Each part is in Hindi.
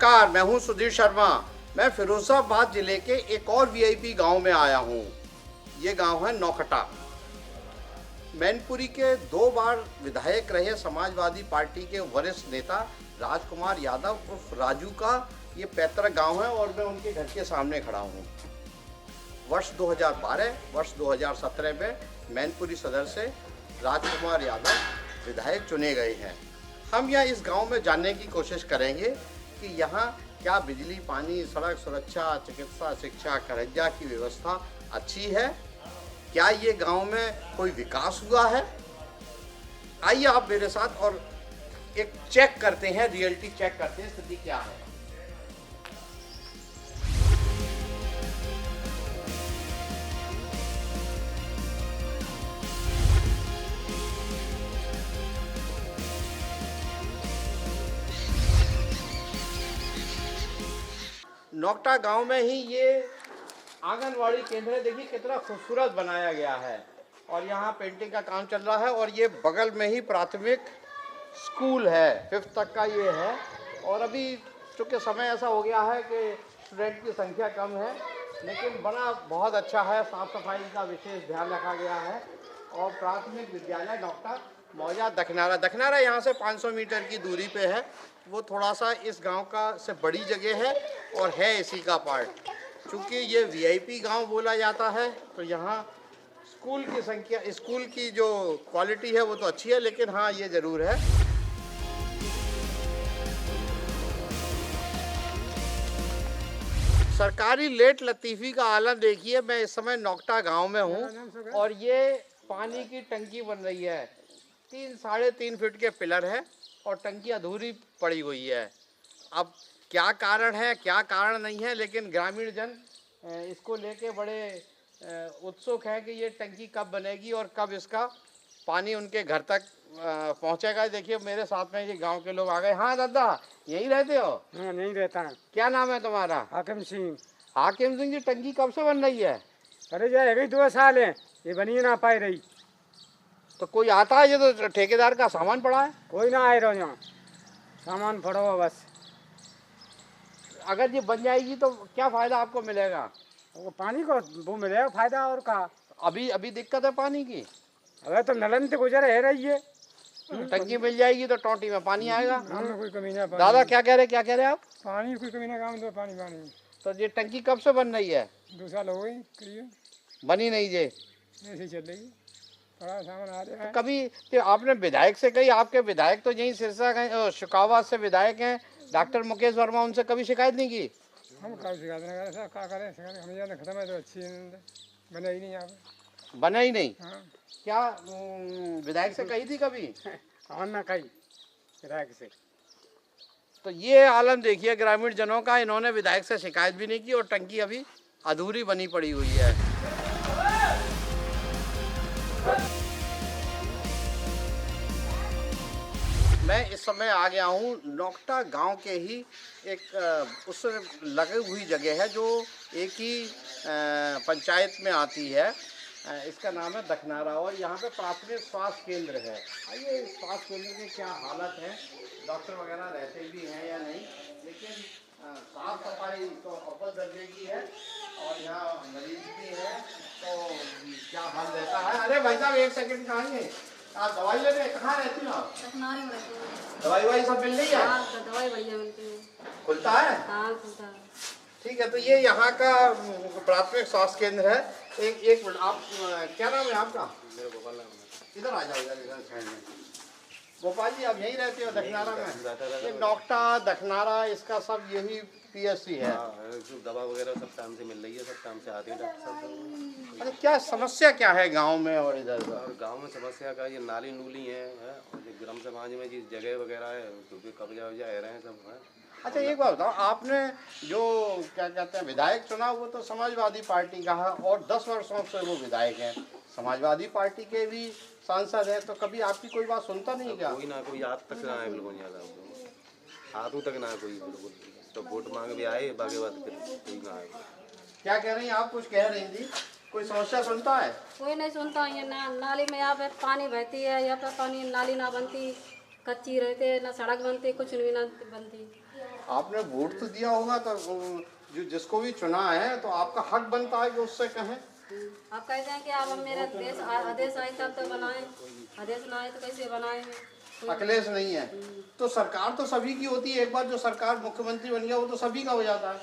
नमस्कार, मैं हूं सुधीर शर्मा। मैं फिरोजाबाद जिले के एक और वीआईपी गांव में आया हूं। ये गांव है नौखटा। मैनपुरी के 2 बार विधायक रहे समाजवादी पार्टी के वरिष्ठ नेता राजकुमार यादव उर्फ राजू का ये पैतृक गांव है और मैं उनके घर के सामने खड़ा हूं। वर्ष 2012, वर्ष 2017 में मैनपुरी सदर से राजकुमार यादव विधायक चुने गए हैं। हम यहाँ इस गांव में जानने की कोशिश करेंगे कि यहाँ क्या बिजली, पानी, सड़क सुरक्षा, चिकित्सा, शिक्षा, खर्जा की व्यवस्था अच्छी है, क्या ये गांव में कोई विकास हुआ है। आइए आप मेरे साथ और एक चेक करते हैं, रियलिटी चेक करते हैं स्थिति क्या है। नौखटा गांव में ही ये आंगनवाड़ी केंद्र है। देखिए कितना खूबसूरत बनाया गया है और यहाँ पेंटिंग का काम चल रहा है और ये बगल में ही प्राथमिक स्कूल है, 5th तक का ये है। और अभी चूँकि समय ऐसा हो गया है कि स्टूडेंट की संख्या कम है, लेकिन बना बहुत अच्छा है, साफ़ सफाई का विशेष ध्यान रखा गया है। और प्राथमिक विद्यालय नौखटा मौजा दखनारा यहाँ से 500 मीटर की दूरी पे है। वो थोड़ा सा इस गांव का से बड़ी जगह है और है इसी का पार्ट। चूँकि ये वीआईपी गांव बोला जाता है तो यहाँ स्कूल की संख्या, स्कूल की जो क्वालिटी है वो तो अच्छी है, लेकिन हाँ ये ज़रूर है सरकारी लेट लतीफ़ी का आलम। देखिए मैं इस समय नौखटा गांव में हूँ और ये पानी की टंकी बन रही है। 3-3.5 फीट के पिलर है और टंकी अधूरी पड़ी हुई है। अब क्या कारण है, क्या कारण नहीं है, लेकिन ग्रामीण जन इसको लेके बड़े उत्सुक हैं कि ये टंकी कब बनेगी और कब इसका पानी उनके घर तक पहुंचेगा। देखिए मेरे साथ में ये गांव के लोग आ गए। हाँ दादा, यहीं रहते हो? हाँ, नहीं रहता है। क्या नाम है तुम्हारा? हाकिम सिंह। हाकिम सिंह जी, टंकी कब से बन रही है? अरे जाए अभी 2 साल है, ये बनी ना पाई रही। तो कोई आता है? ये तो ठेकेदार का सामान पड़ा है। कोई ना आए रहो यहाँ, सामान पड़ा हुआ बस। अगर ये बन जाएगी तो क्या फ़ायदा आपको मिलेगा? वो पानी को वो मिलेगा फायदा और का। अभी दिक्कत है पानी की। अगर तो नलन से गुजर है रही है। टंकी मिल जाएगी तो टोंटी में पानी आएगा। हमें कोई कमी ना। दादा क्या कह रहे आप? पानी कोई कमी ना, काम तो पानी। तो ये टंकी कब से बन रही है? 2 साल हो गई करिए, बनी नहीं ये? ऐसे ही चल रही। बड़ा सामान आ रहा है। कभी तो आपने विधायक से कही, आपके विधायक तो यहीं सिरसा के शुकावात से विधायक हैं, डॉक्टर मुकेश वर्मा, उनसे कभी शिकायत नहीं की? हम कब शिकायत ना करें, क्या करें, शिकायत हमें ज़्यादा खत्म है तो अच्छी बना ही नहीं यहाँ पे। बना ही नहीं? हाँ। क्या विधायक से कही थी कभी? हाँ ना कही विधायक से। तो ये आलम देखिए ग्रामीण जनों का, इन्होंने विधायक से शिकायत भी नहीं की और टंकी अभी अधूरी बनी पड़ी हुई है। मैं इस समय आ गया हूँ नौखटा गांव के ही एक उस लगी हुई जगह है जो एक ही पंचायत में आती है। इसका नाम है दखनारा और यहाँ पे प्राथमिक स्वास्थ्य केंद्र है। आइए स्वास्थ्य केंद्र की क्या हालत है, डॉक्टर वगैरह रहते भी हैं या नहीं, लेकिन साफ सफाई तो अव्वल दर्जे की है और यहाँ मरीज भी है तो क्या हाल रहता है। अरे भाई साहब 1 सेकंड कहाँ हैं आप? दवाई लेने कहाँ रहती हो आप? दवाई वाई सब मिल रही है? दवाई बढ़िया मिलती है। खुलता है? हाँ खुलता है। ठीक है, तो ये यहाँ का प्राथमिक स्वास्थ्य केंद्र है। एक मिनट, आप क्या नाम है आपका? मेरा गोपाल नाम है। इधर आ जाओ, इधर साइड में। गोपाल जी आप यहीं रहते हो दखनारा में? ये नौखटा दखनारा इसका सब यही पीएससी है। दवा वगैरह सब टाइम से मिल रही है, सब टाइम से आती है डॉक्टर साहब। अच्छा, क्या समस्या क्या है गांव में और इधर? और गांव में समस्या का ये नाली नूली है और जो ग्राम समाज में जिस जगह वगैरह है क्योंकि कब्जा वब्जा रहे हैं सब है। अच्छा एक बात बताओ, आपने जो क्या कहते हैं विधायक चुना वो तो समाजवादी पार्टी का है और 10 वर्षों से वो विधायक हैं, समाजवादी पार्टी के भी सांसद हैं, तो कभी आपकी कोई बात सुनता नहीं क्या? कोई ना कोई आज तक ना आए बिल्कुल, ज़्यादा हाथों तक ना कोई बिल्कुल। तो वोट मांग भी आए, बाकी बात फिर कोई ना आए। क्या कह रही हैं आप? कुछ कह रही थी, कोई समस्या सुनता है? कोई नहीं सुनता। ये नाली में यहाँ पे पानी बहती है, यहाँ पे पानी नाली ना बनती, कच्ची रहते, ना सड़क बनती, कुछ भी ना बनती। आपने वोट तो दिया होगा, तो जो जिसको भी चुना है तो आपका हक बनता है कि उससे कहें। आप कहते हैं कि आप अब मेरा देश आदेश आए तब तो बनाए, आदेश ना आए तो कैसे बनाएंगे। अखिलेश नहीं है तो सरकार तो सभी की होती है। एक बार जो सरकार मुख्यमंत्री बन गया वो तो सभी का हो जाता है।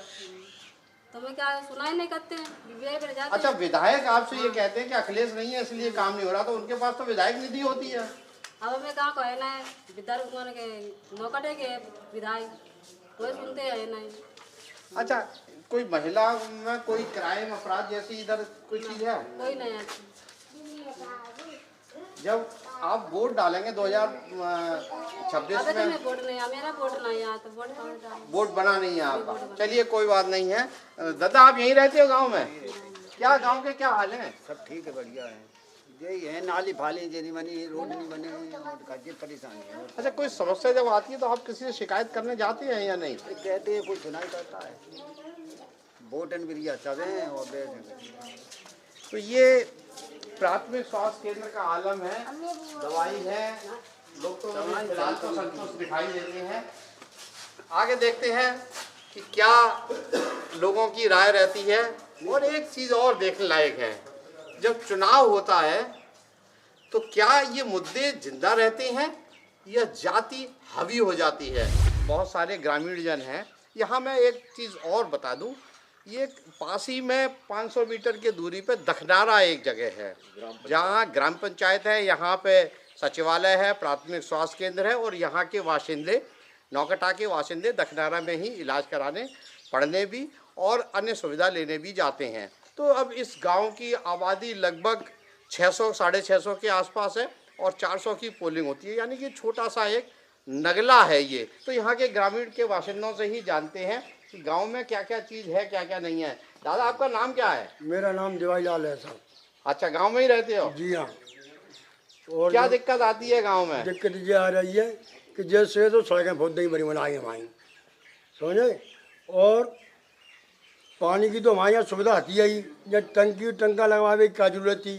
तो मैं क्या सुनाई नहीं करते हैं, विवेक पर जाते अच्छा, हैं। विधायक आपसे ये कहते हैं कि अखिलेश नहीं है इसलिए काम नहीं हो रहा, तो उनके पास तो विधायक निधि होती है। अब हमें कहाँ कहे ना विधायक के नौकटे के विधायक कोई सुनते हैं नहीं। अच्छा, कोई महिला में कोई क्राइम अपराध जैसी इधर कोई चीज है? कोई नहीं आती। जब आप वोट डालेंगे 2026 अबे तो में, मैं वोट नहीं, मेरा वोट नहीं आता, वोट कहाँ डालूं? वोट बना नहीं है आपका। चलिए कोई बात नहीं है। दादा, आप यहीं रहते हो गांव में? क्या गांव के क्या हाल है? सब ठीक है, बढ़िया है। यही है, नाली फाली जनी बनी, रोड नहीं बने, और का ये परेशानी है। अच्छा, कोई समस्या जब आती है तो आप किसी से शिकायत करने जाते हैं या नहीं? कहते हैं कोई सुनाई करता है, वोटन बिरिया चवे और बैठ। तो ये प्राथमिक स्वास्थ्य केंद्र का आलम है, दवाई है, लोग तो फिलहाल तो संतुष्ट दिखाई देते हैं। आगे देखते हैं कि क्या लोगों की राय रहती है। और एक चीज़ और देखने लायक है, जब चुनाव होता है तो क्या ये मुद्दे जिंदा रहते हैं या जाति हावी हो जाती है? बहुत सारे ग्रामीण जन हैं यहाँ। मैं एक चीज़ और बता दूं, ये पास ही में 500 मीटर की दूरी पे दखनारा एक जगह है जहाँ ग्राम पंचायत है, यहाँ पे सचिवालय है, प्राथमिक स्वास्थ्य केंद्र है, और यहाँ के वाशिंदे, नौकटा के वाशिंदे दखनारा में ही इलाज कराने, पढ़ने भी और अन्य सुविधा लेने भी जाते हैं। तो अब इस गांव की आबादी लगभग 600 साढ़े 600 के आसपास है और 400 की पोलिंग होती है, यानी कि छोटा सा एक नगला है ये। तो यहाँ के ग्रामीण के बाशिंदों से ही जानते हैं कि गांव में क्या क्या चीज़ है, क्या क्या नहीं है। दादा, आपका नाम क्या है? मेरा नाम देवाई लाल है साहब। अच्छा, गांव में ही रहते हो? जी हाँ। और क्या दिक्कत आती है गांव में? दिक्कत ये आ रही है कि जैसे तो सड़कें बहुत नहीं बनी बनाई हमारी, समझे, और पानी की तो हमारे यहाँ सुविधा आती है ही, जब टंका लगवावे की क्या जरूरत थी।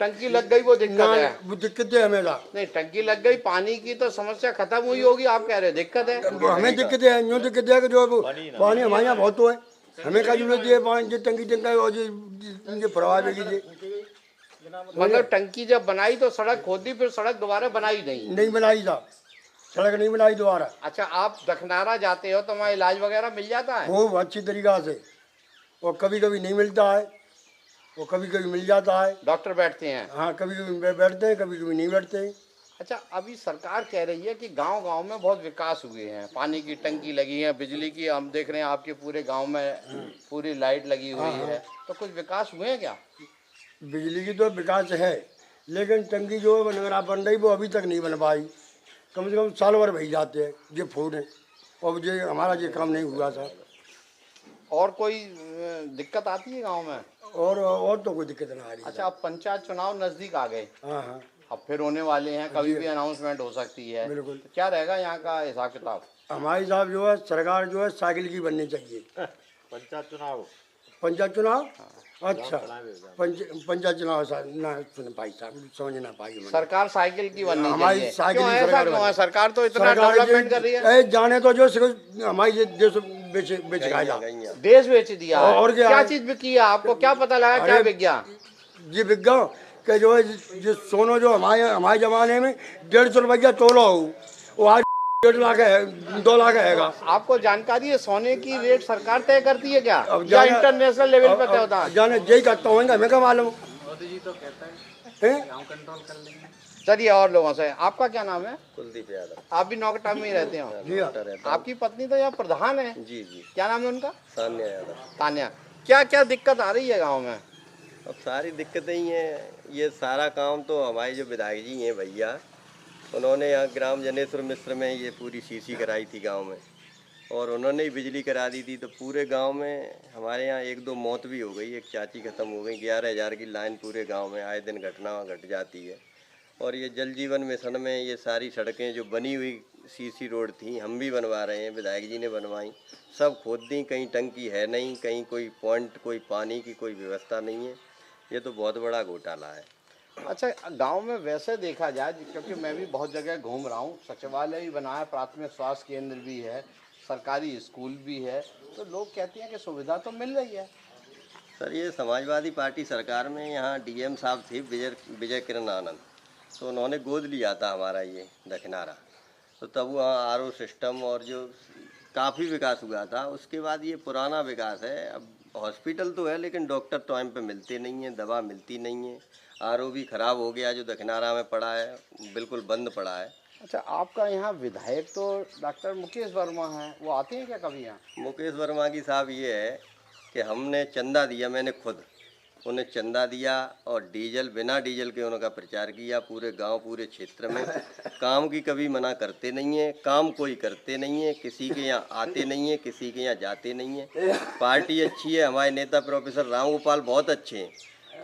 टंकी लग गई वो दिक्कत है? वो दिक्कत है हमें। नहीं, टंकी लग गई, पानी की तो समस्या खत्म हुई होगी, आप कह रहे दिक्कत है? हमें दिक्कत है, यूँ दिक्कत है कि जो पानी हमारे यहाँ बहुत तो है, हमें क्या जरूरत है पानी जो टंका और जो प्रभाव है। मतलब टंकी जब बनाई तो सड़क खोदी, फिर सड़क दोबारा बनाई नहीं बनाई था, सड़क नहीं बनाई दोबारा। अच्छा, आप दखनारा जाते हो तो वहाँ इलाज वगैरह मिल जाता है? खूब अच्छी तरीका से, और कभी कभी नहीं मिलता है, वो कभी कभी मिल जाता है। डॉक्टर बैठते हैं? हाँ, कभी कभी बैठते हैं, कभी कभी नहीं बैठते हैं। अच्छा, अभी सरकार कह रही है कि गांव गांव में बहुत विकास हुए हैं, पानी की टंकी लगी है, बिजली की हम देख रहे हैं आपके पूरे गांव में पूरी लाइट लगी हुई है, तो कुछ विकास हुए हैं क्या? बिजली की तो विकास है, लेकिन टंकी जो बनगरा बन रही वो अभी तक नहीं बन पाई। कम से कम साल भर भई जाते हैं ये फूट है, और ये हमारा ये काम नहीं हुआ था। और कोई दिक्कत आती है गांव में? और तो कोई दिक्कत ना आ रही। अच्छा, अब पंचायत चुनाव नजदीक आ गए, हाँ हाँ, अब फिर होने वाले हैं, कभी भी अनाउंसमेंट हो सकती है। बिल्कुल। तो क्या रहेगा यहाँ का हिसाब किताब? हमारे साहब जो है सरकार जो है साइकिल की बननी चाहिए। पंचायत चुनाव अच्छा, पंचायत चुनाव ना सुन भाई साहब, समझ ना पाई। सरकार साइकिल की बननी हमारी चाहिए। साइकिल क्यों की ऐसा सरकार क्यों है? बनी। सरकार तो इतना डेवलपमेंट कर रही है। जाने तो जो हमारी देश बेच खाएगा, देश बेच दिया है। और क्या क्या है? चीज बिकी है? आपको क्या पता लगा? क्या बिक गया? ये विज्ञान के जो है जो सोनो जो हमारे जमाने में 150 रुपया तोला हो, वो आज 1.5 लाख है, 2 लाख है। आपको जानकारी है सोने की रेट सरकार तय करती है क्या, अब या जाने- इंटरनेशनल लेवल पर तय होता है? जाने यही करता हूँ, हमें क्या मालूम। चलिए, और लोगों से, आपका क्या नाम है? कुलदीप यादव। आप भी नौकटा में ही रहते हो? जी हाँ। आपकी पत्नी तो यहाँ प्रधान है। जी जी, क्या नाम है उनका? सान्या यादव। तान्या। क्या क्या दिक्कत आ रही है गाँव में? अब सारी दिक्कतें ही हैं। ये सारा काम तो हमारे जो विधायक जी हैं भैया, उन्होंने यहाँ ग्राम जनेश्वर मिश्र में ये पूरी सीसी कराई थी गांव में, और उन्होंने ही बिजली करा दी थी। तो पूरे गांव में हमारे यहाँ 1-2 मौत भी हो गई, एक चाची ख़त्म हो गई। 11,000 की लाइन पूरे गांव में आए दिन घटना घट जाती है। और ये जल जीवन मिशन में ये सारी सड़कें जो बनी हुई सीसी रोड थी, हम भी बनवा रहे हैं, विधायक जी ने बनवाई, सब खोद दी। कहीं टंकी है नहीं, कहीं कोई पॉइंट, कोई पानी की कोई व्यवस्था नहीं है। ये तो बहुत बड़ा घोटाला है। अच्छा, गांव में वैसे देखा जाए, क्योंकि मैं भी बहुत जगह घूम रहा हूँ, सचिवालय भी बना है, प्राथमिक स्वास्थ्य केंद्र भी है, सरकारी स्कूल भी है, तो लोग कहते हैं कि सुविधा तो मिल रही है। सर ये समाजवादी पार्टी सरकार में यहाँ डीएम साहब थे विजय किरण आनंद, तो उन्होंने गोद लिया था हमारा ये दखनारा, तो तब वहाँ आरओ सिस्टम और जो काफ़ी विकास हुआ था। उसके बाद ये पुराना विकास है। अब हॉस्पिटल तो है लेकिन डॉक्टर टाइम पे मिलते नहीं हैं, दवा मिलती नहीं है, आरओ भी ख़राब हो गया जो दखनारा में पड़ा है, बिल्कुल बंद पड़ा है। अच्छा, आपका यहाँ विधायक तो डॉक्टर मुकेश वर्मा हैं, वो आते हैं क्या कभी यहाँ? मुकेश वर्मा की साहब ये है कि हमने चंदा दिया, मैंने खुद उन्हें चंदा दिया और डीजल, बिना डीजल के उनका प्रचार किया पूरे गांव पूरे क्षेत्र में। काम की कभी मना करते नहीं है, काम कोई करते नहीं है, किसी के यहाँ आते नहीं है, किसी के यहाँ जाते नहीं है। पार्टी अच्छी है, हमारे नेता प्रोफेसर राम गोपाल बहुत अच्छे हैं,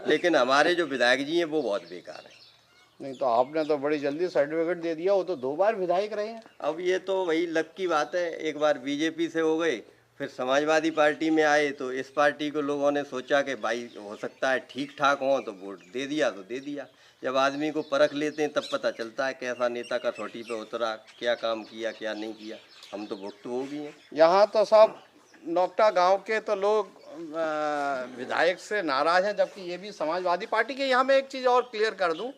लेकिन हमारे जो विधायक जी हैं वो बहुत बेकार हैं। नहीं तो आपने तो बड़ी जल्दी सर्टिफिकेट दे दिया, वो तो 2 बार विधायक रहे हैं। अब ये तो वही लक की बात है, एक बार बीजेपी से हो गए, फिर समाजवादी पार्टी में आए, तो इस पार्टी को लोगों ने सोचा कि भाई हो सकता है ठीक ठाक हो, तो वोट दे दिया तो दे दिया। जब आदमी को परख लेते हैं तब पता चलता है कैसा नेता कसौटी पे उतरा, क्या काम किया क्या नहीं किया। हम तो भुक्तभोगी हैं। यहाँ तो सब नोकटा गांव के तो लोग विधायक से नाराज हैं, जबकि ये भी समाजवादी पार्टी के। यहाँ मैं एक चीज़ और क्लियर कर दूं,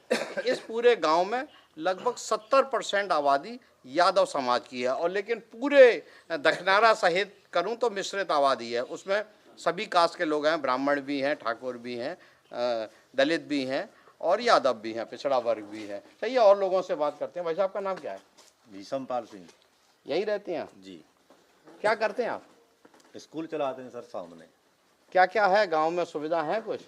इस पूरे गांव में लगभग 70% आबादी यादव समाज की है, और लेकिन पूरे दखनारा सहित करूं तो मिश्रित आबादी है। उसमें सभी कास्ट के लोग हैं, ब्राह्मण भी हैं, ठाकुर भी हैं, दलित भी हैं और यादव भी हैं, पिछड़ा वर्ग भी है। चलिए और लोगों से बात करते हैं। भाई साहब, आपका नाम क्या है? भीषमपाल सिंह यही रहते हैं आप? जी। क्या करते हैं आप? स्कूल चलाते हैं सर सामने। क्या क्या है गांव में, सुविधा है कुछ?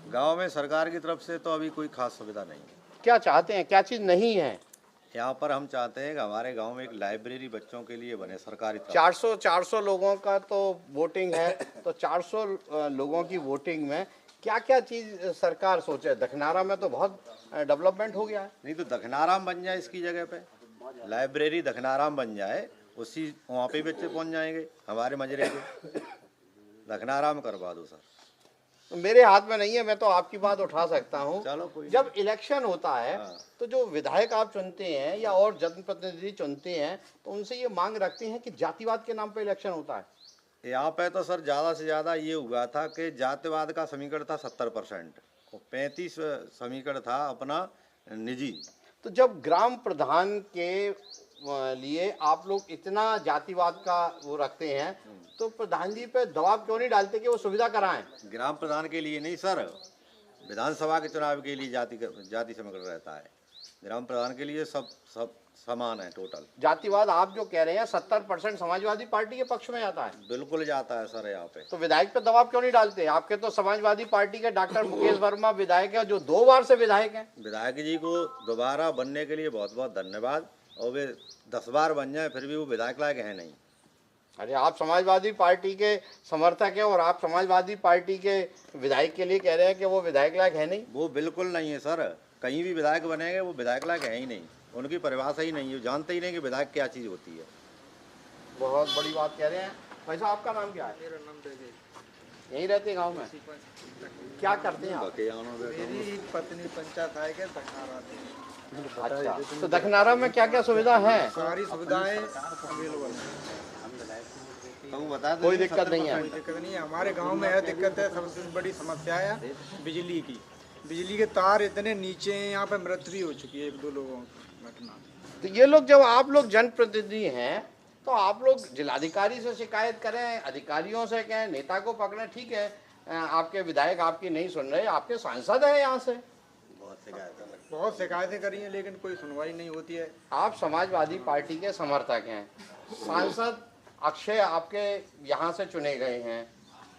गांव में सरकार की तरफ से तो अभी कोई खास सुविधा नहीं है। क्या चाहते हैं, क्या चीज़ नहीं है? यहाँ पर हम चाहते हैं कि हमारे गांव में एक लाइब्रेरी बच्चों के लिए बने सरकारी तरफ। 400 लोगों का तो वोटिंग है, तो 400 लोगों की वोटिंग में क्या क्या चीज़ सरकार सोचे? दखनारा में तो बहुत डेवलपमेंट हो गया है। नहीं तो दखनाराम बन जाए, इसकी जगह पे लाइब्रेरी दखनाराम बन जाए, उसी वहाँ पे बच्चे पहुँच जाएंगे हमारे मजरे के। दखनाराम करवा दो सर। मेरे हाथ में नहीं है, मैं तो आपकी बात उठा सकता हूँ। चलो कोई जब इलेक्शन होता है हाँ। तो जो विधायक आप चुनते हैं या और जनप्रतिनिधि चुनते हैं, तो उनसे ये मांग रखते हैं कि जातिवाद के नाम पे इलेक्शन होता है। यहाँ पे तो सर ज़्यादा से ज़्यादा ये हुआ था कि जातिवाद का समीकरण था 70% और 35 समीकरण था अपना निजी। तो जब ग्राम प्रधान के लिए आप लोग इतना जातिवाद का वो रखते हैं, तो प्रधान जी पे दबाव क्यों नहीं डालते कि वो सुविधा कराएं? ग्राम प्रधान के लिए नहीं सर, विधानसभा के चुनाव के लिए जाति समीकरण रहता है। ग्राम प्रधान के लिए सब समान है टोटल। जातिवाद आप जो कह रहे हैं 70% समाजवादी पार्टी के पक्ष में जाता है। बिल्कुल जाता है सर यहाँ पे। तो विधायक पे दबाव क्यों नहीं डालते? आपके तो समाजवादी पार्टी के डॉक्टर मुकेश वर्मा विधायक है, जो 2 बार से विधायक हैं। विधायक जी को दोबारा बनने के लिए बहुत बहुत धन्यवाद, और वे 10 बार बन जाए फिर भी वो विधायक लायक है नहीं। अरे आप समाजवादी पार्टी के समर्थक हैं और आप समाजवादी पार्टी के विधायक के लिए कह रहे हैं कि वो विधायक लायक है नहीं? वो बिल्कुल नहीं है सर, कहीं भी विधायक बनेंगे वो विधायक लायक है ही नहीं। उनकी परिभाषा ही नहीं है, जानते ही नहीं कि विधायक क्या चीज़ होती है। बहुत बड़ी बात कह रहे हैं। भाई साहब, आपका नाम क्या है? मेरा नाम देवी। यहीं रहते हैं गाँव में? क्या करते हैं आप? मेरी पत्नी पंचायत आए के दखनारा थी। अच्छा, तो दखनारा में क्या क्या सुविधा है? सारी सुविधाएं अवेलेबल है, तो वो बता दो, कोई दिक्कत नहीं है। कोई दिक्कत नहीं है। हमारे गांव में है दिक्कत है, सबसे बड़ी समस्या है बिजली की। बिजली के तार इतने नीचे हैं, यहाँ पे मृत्यु हो चुकी है 1-2 लोगों की घटना। तो ये लोग, जब आप लोग जनप्रतिनिधि हैं, तो आप लोग जिलाधिकारी से शिकायत करें, अधिकारियों से कहें, नेता को पकड़ें। ठीक है, आपके विधायक आपकी नहीं सुन रहे, आपके सांसद हैं यहाँ से। बहुत शिकायतें करी हैं लेकिन कोई सुनवाई नहीं होती है। आप समाजवादी पार्टी के समर्थक हैं, सांसद अक्षय आपके यहाँ से चुने गए हैं,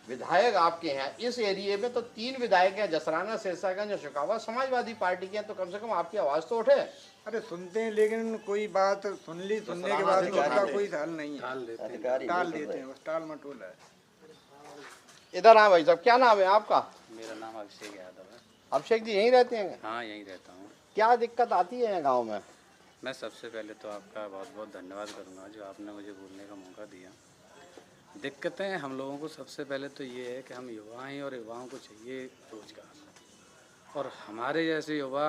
विधायक आपके हैं। इस एरिया में तो 3 विधायक हैं, जसराना, सिरसागंज और शुकावा समाजवादी पार्टी के हैं, तो कम से कम आपकी आवाज़ तो उठे। अरे सुनते हैं लेकिन कोई बात सुनने के बाद भी उसका कोई हल नहीं है, टाल देते हैं, बस टाल मटोल है। इधर आ भाई साहब, क्या नाम है आपका? मेरा नाम अभिषेक यादव है। अभिषेक जी यहीं रहते हैं? हाँ, यहीं रहता हूँ। क्या दिक्कत आती है गांव में? मैं सबसे पहले तो आपका बहुत बहुत धन्यवाद करूँगा जो आपने मुझे बोलने का मौका दिया। दिक्कतें हम लोगों को सबसे पहले तो ये है कि हम युवा हैं और युवाओं को चाहिए रोजगार, और हमारे जैसे युवा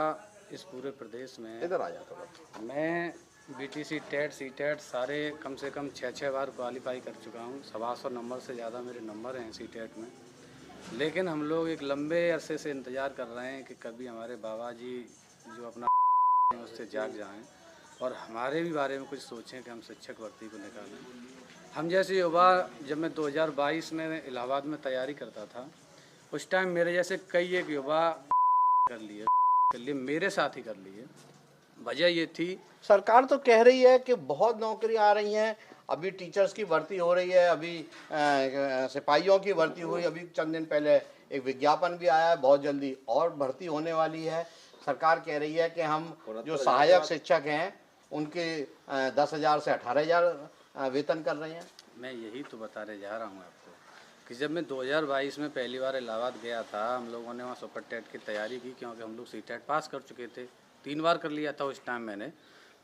इस पूरे प्रदेश में, इधर आ जाता हूँ मैं बीटीसी टेट सी टेट सारे कम से कम 6 बार क्वालिफाई कर चुका हूँ। 125 नंबर से ज़्यादा मेरे नंबर हैं सी टेट में। लेकिन हम लोग एक लंबे अरसे से इंतज़ार कर रहे हैं कि कभी हमारे बाबा जी जो अपना उससे जाग जाएं और हमारे भी बारे में कुछ सोचें कि हम शिक्षक भर्ती को निकालें। हम जैसे युवा, जब मैं 2022 में इलाहाबाद में तैयारी करता था, उस टाइम मेरे जैसे कई एक युवा कर लिए मेरे साथ ही कर लिए। वजह ये थी, सरकार तो कह रही है कि बहुत नौकरी आ रही हैं, अभी टीचर्स की भर्ती हो रही है, अभी सिपाहियों की भर्ती हुई, अभी चंद दिन पहले एक विज्ञापन भी आया है, बहुत जल्दी और भर्ती होने वाली है। सरकार कह रही है कि हम जो सहायक शिक्षक हैं उनके 10,000 से 18,000 वेतन कर रहे हैं। मैं यही तो बताने जा रहा हूँ आपको कि जब मैं 2022 में पहली बार इलाहाबाद गया था, हम लोगों ने वहाँ सुपर टेट की तैयारी की, क्योंकि हम लोग सी टेट पास कर चुके थे, 3 बार कर लिया था उस टाइम मैंने।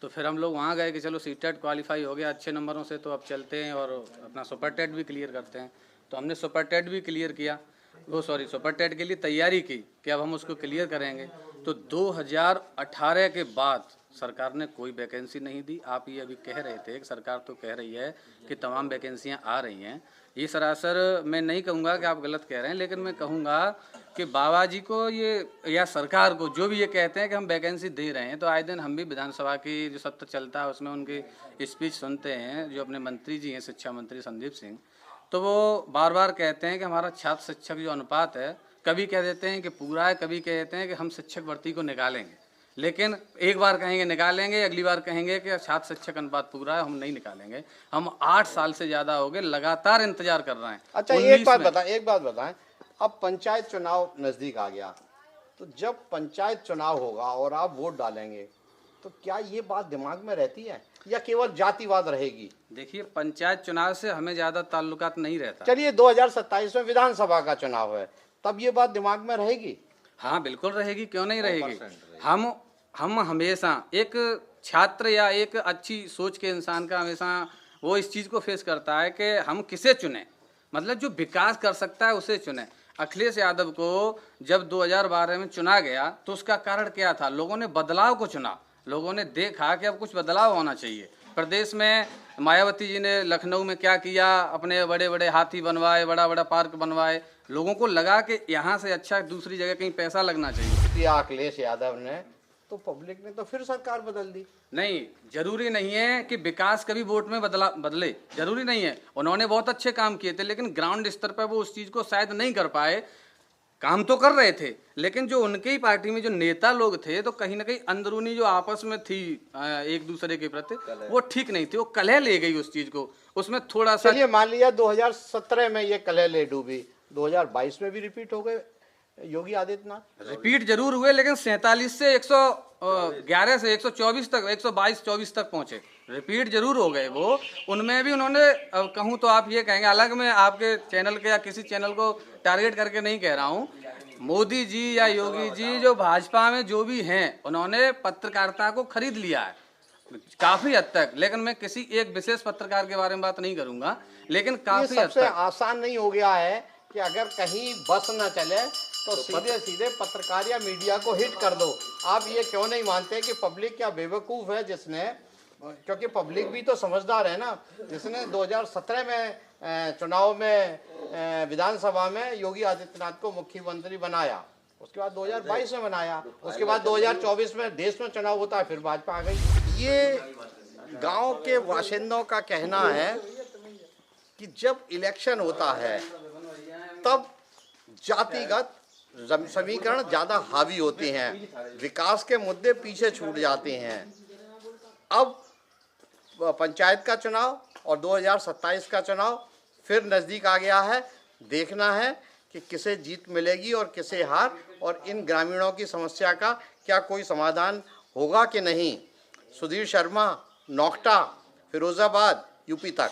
तो फिर हम लोग वहाँ गए कि चलो सी टेट क्वालिफाई हो गया अच्छे नंबरों से, तो अब चलते हैं और अपना सुपर टेट भी क्लियर करते हैं। तो हमने सुपर टेट भी क्लियर किया, सुपर टेट के लिए तैयारी की कि अब हम उसको क्लियर करेंगे। तो 2018 के बाद सरकार ने कोई वैकेंसी नहीं दी। आप ये अभी कह रहे थे कि सरकार तो कह रही है कि तमाम वैकेंसियां आ रही हैं, ये सरासर मैं नहीं कहूँगा कि आप गलत कह रहे हैं, लेकिन मैं कहूँगा कि बाबा जी को ये या सरकार को जो भी ये कहते हैं कि हम वैकेंसी दे रहे हैं, तो आए दिन हम भी विधानसभा की जो सत्र चलता है उसमें उनकी स्पीच सुनते हैं, जो अपने मंत्री जी हैं शिक्षा मंत्री संदीप सिंह, तो वो बार बार कहते हैं कि हमारा छात्र शिक्षक जो अनुपात है, कभी कह देते हैं कि पूरा है, कभी कहते हैं कि हम शिक्षक भर्ती को निकालेंगे। लेकिन एक बार कहेंगे निकालेंगे, अगली बार कहेंगे कि छात्र शिक्षक अनुपात पूरा है, हम नहीं निकालेंगे। हम 8 साल से ज़्यादा हो गए लगातार इंतजार कर रहे हैं। अच्छा, एक बात बताएं, अब पंचायत चुनाव नज़दीक आ गया, तो जब पंचायत चुनाव होगा और आप वोट डालेंगे, तो क्या ये बात दिमाग में रहती है या केवल जातिवाद रहेगी? देखिए, पंचायत चुनाव से हमें ज़्यादा ताल्लुकात नहीं रहता। चलिए 2027 में विधानसभा का चुनाव है, तब ये बात दिमाग में रहेगी? हाँ बिल्कुल रहेगी, क्यों नहीं रहेगी। हम हमेशा एक छात्र या एक अच्छी सोच के इंसान का हमेशा वो इस चीज़ को फेस करता है कि हम किसे चुने, मतलब जो विकास कर सकता है उसे चुने। अखिलेश यादव को जब 2012 में चुना गया तो उसका कारण क्या था? लोगों ने बदलाव को चुना, लोगों ने देखा कि अब कुछ बदलाव होना चाहिए प्रदेश में। मायावती जी ने लखनऊ में क्या किया, अपने बड़े बड़े हाथी बनवाए, बड़ा बड़ा पार्क बनवाए, लोगों को लगा कि यहाँ से अच्छा दूसरी जगह कहीं पैसा लगना चाहिए। अखिलेश यादव ने तो पब्लिक ने तो फिर सरकार बदल दी। नहीं, जरूरी नहीं है कि विकास कभी वोट में बदले, जरूरी नहीं है। उन्होंने बहुत अच्छे काम किए थे, लेकिन ग्राउंड स्तर पर वो उस चीज़ को शायद नहीं कर पाए। काम तो कर रहे थे, लेकिन जो उनके ही पार्टी में जो नेता लोग थे, तो कहीं ना कहीं अंदरूनी जो आपस में थी एक दूसरे के प्रति, वो ठीक नहीं थी, वो कलह ले गई उस चीज़ को, उसमें थोड़ा सा। चलिए मान लिया 2017 में ये कलह ले डूबी, 2022 में भी रिपीट हो गए योगी आदित्यनाथ। रिपीट जरूर हुए, लेकिन 47 से 111 से 124 तक, 122-24 तक पहुंचे। रिपीट जरूर हो गए वो। उनमें भी उन्होंने, कहूँ तो आप ये कहेंगे, अलग में आपके चैनल के या किसी चैनल को टारगेट करके नहीं कह रहा हूँ, मोदी जी या योगी जी जो भाजपा में जो भी हैं, उन्होंने पत्रकारिता को खरीद लिया है काफी हद तक। लेकिन मैं किसी एक विशेष पत्रकार के बारे में बात नहीं करूंगा, लेकिन काफी हद तक आसान नहीं हो गया है कि अगर कहीं बस न चले तो सीधे सीधे पत्रकार या मीडिया को हिट कर दो। आप ये क्यों नहीं मानते कि पब्लिक क्या बेवकूफ़ है जिसने, क्योंकि पब्लिक भी तो समझदार है ना, जिसने 2017 में चुनाव में विधानसभा में योगी आदित्यनाथ को मुख्यमंत्री बनाया, उसके बाद 2022 में बनाया, उसके बाद 2024 में देश में चुनाव होता है, फिर भाजपा आ गई। ये गांव के बाशिंदों का कहना है कि जब इलेक्शन होता है तब जातिगत समीकरण ज़्यादा हावी होते हैं, विकास के मुद्दे पीछे छूट जाते हैं। अब पंचायत का चुनाव और 2027 का चुनाव फिर नज़दीक आ गया है। देखना है कि किसे जीत मिलेगी और किसे हार, और इन ग्रामीणों की समस्या का क्या कोई समाधान होगा कि नहीं। सुधीर शर्मा, नौखटा, फिरोजाबाद, यूपी तक।